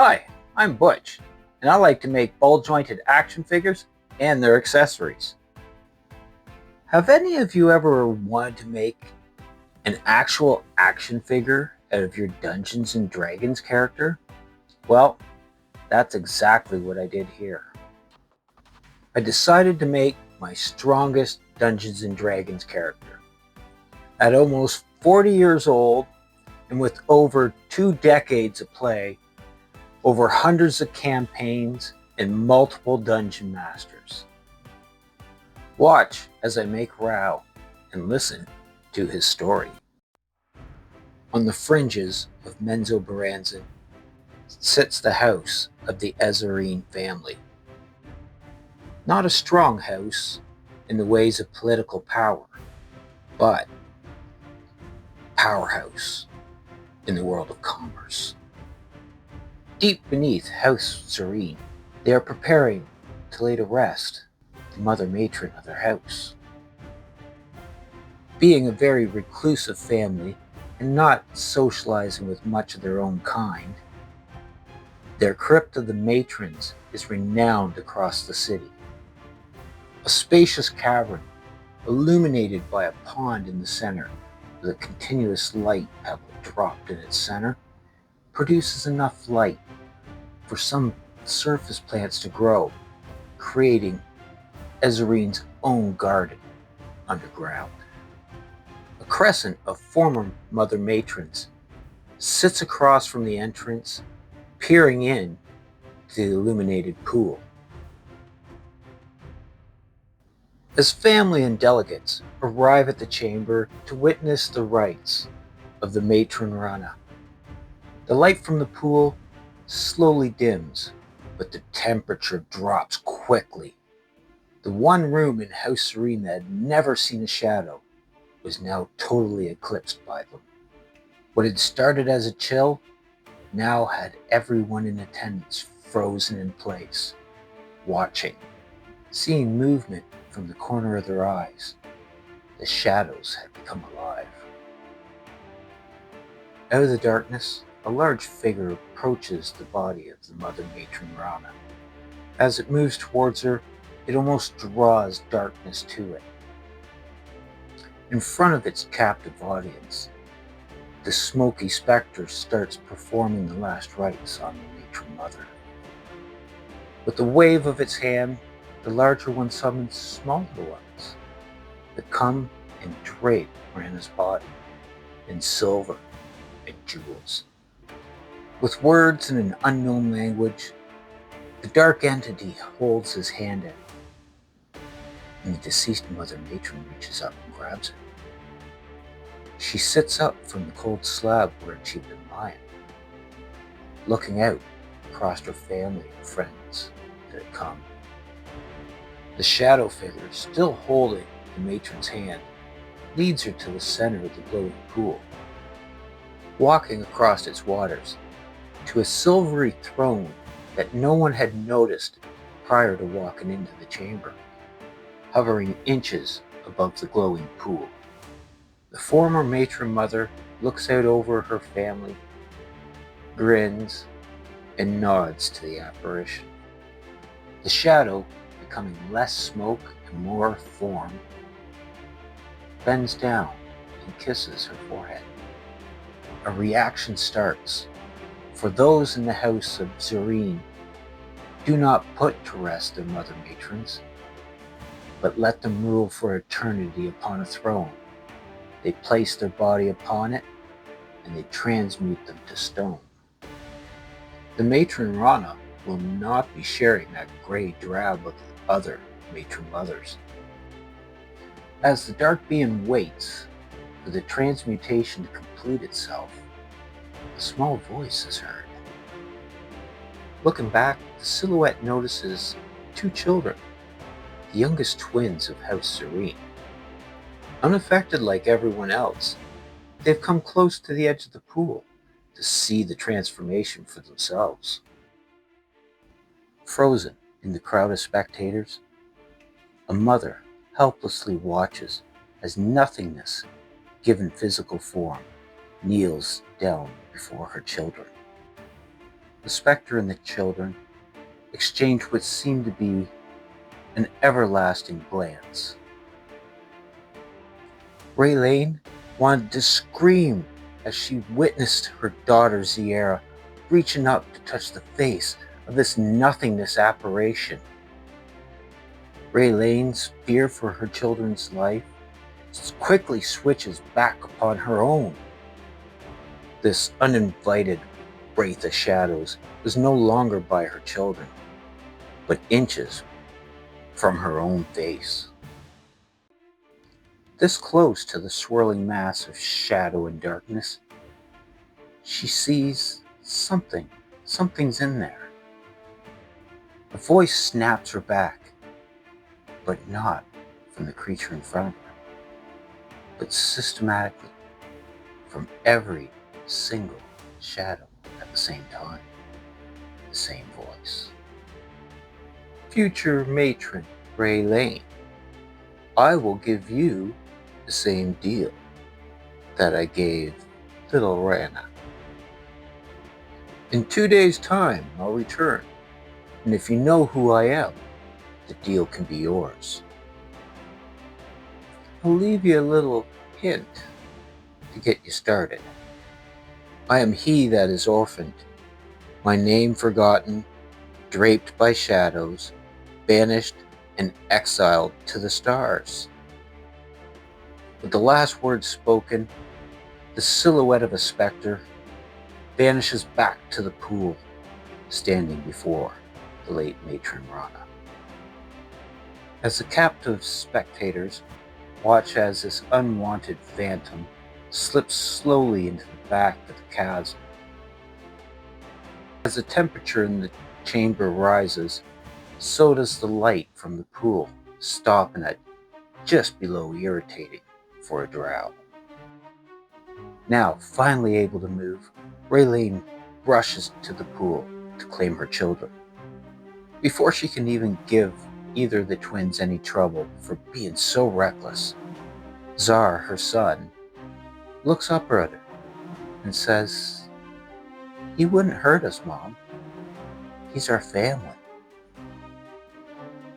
Hi, I'm Butch, and I like to make ball-jointed action figures and their accessories. Have any of you ever wanted to make an actual action figure out of your Dungeons and Dragons character? Well, that's exactly what I did here. I decided to make my strongest Dungeons and Dragons character. At almost 40 years old, and with over 2 decades of play, over hundreds of campaigns, and multiple dungeon masters. Watch as I make Row and listen to his story. On the fringes of Menzoberranzan sits the house of the eZerine family. Not a strong house in the ways of political power, but powerhouse in the world of commerce. Deep beneath House Erzerine, they are preparing to lay to rest the mother matron of their house. Being a very reclusive family and not socializing with much of their own kind, their crypt of the matrons is renowned across the city. A spacious cavern illuminated by a pond in the center with a continuous light pebble dropped in its center produces enough light for some surface plants to grow, creating eZerine's own garden underground. A crescent of former mother matrons sits across from the entrance, peering in to the illuminated pool. As family and delegates arrive at the chamber to witness the rites of the matron Rana, the light from the pool slowly dims, but the temperature drops quickly. The one room in House Erzerine that had never seen a shadow was now totally eclipsed by them. What had started as a chill now had everyone in attendance frozen in place, watching, seeing movement from the corner of their eyes. The shadows had become alive. Out of the darkness, a large figure approaches the body of the mother matron Rana. As it moves towards her, it almost draws darkness to it. In front of its captive audience, the smoky specter starts performing the last rites on the matron mother. With the wave of its hand, the larger one summons smaller ones that come and drape Rana's body in silver and jewels. With words in an unknown language, the dark entity holds his hand out, and the deceased mother matron reaches up and grabs it. She sits up from the cold slab where she'd been lying, looking out across her family and friends that had come. The shadow figure, still holding the matron's hand, leads her to the center of the glowing pool. Walking across its waters to a silvery throne that no one had noticed prior to walking into the chamber, hovering inches above the glowing pool. The former matron mother looks out over her family, grins, and nods to the apparition. The shadow, becoming less smoke and more form, bends down and kisses her forehead. A reaction starts. For those in the house of Erzerine, do not put to rest their mother matrons, but let them rule for eternity upon a throne. They place their body upon it, and they transmute them to stone. The matron Rana will not be sharing that gray drab of the other matron mothers. As the dark being waits for the transmutation to complete itself, a small voice is heard. Looking back, the silhouette notices 2 children, the youngest twins of House Erzerine. Unaffected like everyone else, they've come close to the edge of the pool to see the transformation for themselves. Frozen in the crowd of spectators, a mother helplessly watches as nothingness, given physical form, kneels down before her children. The The spectre and the children exchanged what seemed to be an everlasting glance. Raylene wanted to scream as she witnessed her daughter Ziera reaching up to touch the face of this nothingness apparition. Raylene's fear for her children's life quickly switches back upon her own. This uninvited wraith of shadows was no longer by her children, but inches from her own face. This close to the swirling mass of shadow and darkness, she sees something. Something's in there. A voice snaps her back, but not from the creature in front of her, but systematically from every single shadow at the same time. The same voice. Future matron Raylene, I will give you the same deal that I gave little Rana. In 2 days' time, I'll return, and if you know who I am, the deal can be yours. I'll leave you a little hint to get you started. I am he that is orphaned, my name forgotten, draped by shadows, banished and exiled to the stars. With the last words spoken, the silhouette of a spectre vanishes back to the pool, standing before the late matron Rana. As the captive spectators watch as this unwanted phantom slips slowly into the back of the chasm. As the temperature in the chamber rises, so does the light from the pool, stopping at just below irritating for a drow. Now, finally able to move, Raylene rushes to the pool to claim her children. Before she can even give either of the twins any trouble for being so reckless, Zar, her son, looks up at her and says, "He wouldn't hurt us, Mom. He's our family."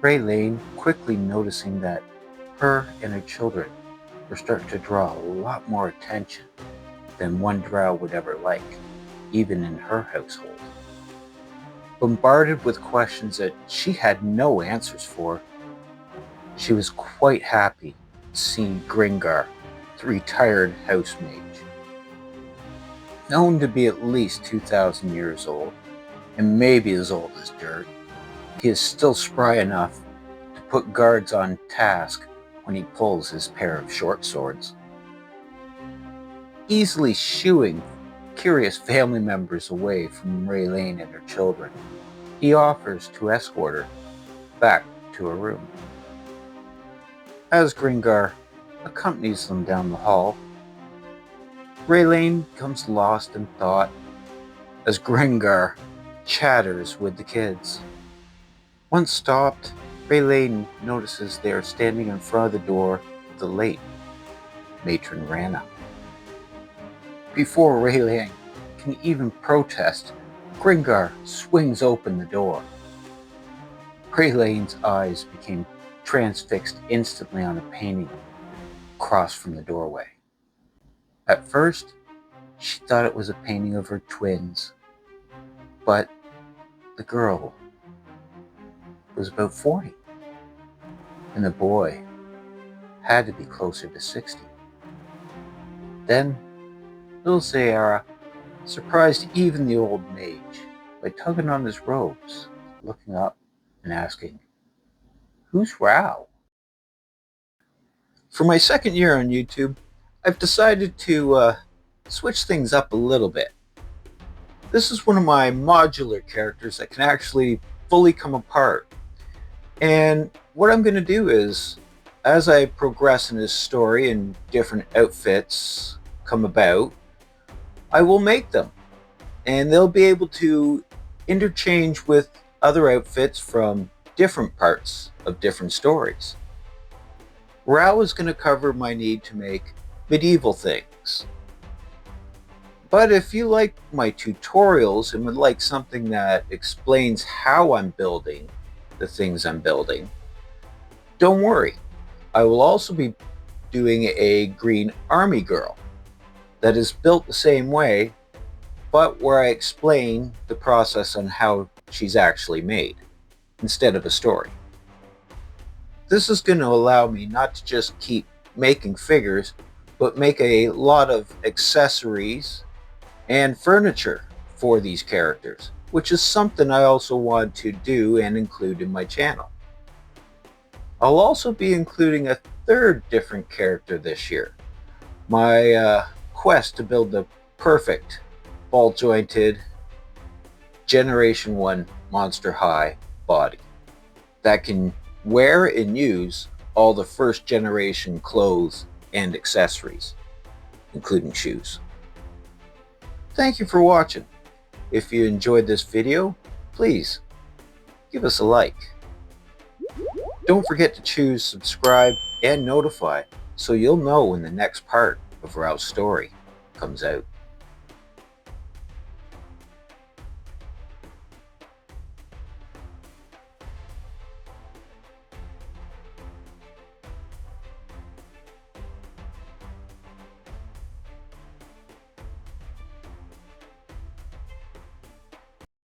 Raylene, quickly noticing that her and her children were starting to draw a lot more attention than one drow would ever like, even in her household. Bombarded with questions that she had no answers for, she was quite happy seeing Gringar, the retired house mage. Known to be at least 2,000 years old, and maybe as old as dirt, he is still spry enough to put guards on task when he pulls his pair of short swords. Easily shooing curious family members away from Raylene and her children, he offers to escort her back to her room. As Gringar accompanies them down the hall, Raylene becomes lost in thought as Gringar chatters with the kids. Once stopped, Raylene notices they are standing in front of the door of the late matron Rana. Before Raylene can even protest, Gringar swings open the door. Raylene's eyes became transfixed instantly on a painting across from the doorway. At first, she thought it was a painting of her twins, but the girl was about 40, and the boy had to be closer to 60. Then, little Ziera surprised even the old mage by tugging on his robes, looking up and asking, "Who's Row?" For my second year on YouTube, I've decided to switch things up a little bit. This is one of my modular characters that can actually fully come apart. And what I'm going to do is, as I progress in this story and different outfits come about, I will make them. And they'll be able to interchange with other outfits from different parts of different stories. Row is going to cover my need to make medieval things. But if you like my tutorials and would like something that explains how I'm building the things I'm building, don't worry. I will also be doing a green army girl that is built the same way, but where I explain the process on how she's actually made instead of a story. This is going to allow me not to just keep making figures, but make a lot of accessories and furniture for these characters, which is something I also want to do and include in my channel. I'll also be including a third different character this year. My quest to build the perfect ball-jointed Generation 1 Monster High body that can wear and use all the first generation clothes and accessories, including shoes. Thank you for watching. If you enjoyed this video, please give us a like. Don't forget to choose subscribe and notify so you'll know when the next part of Row's story comes out.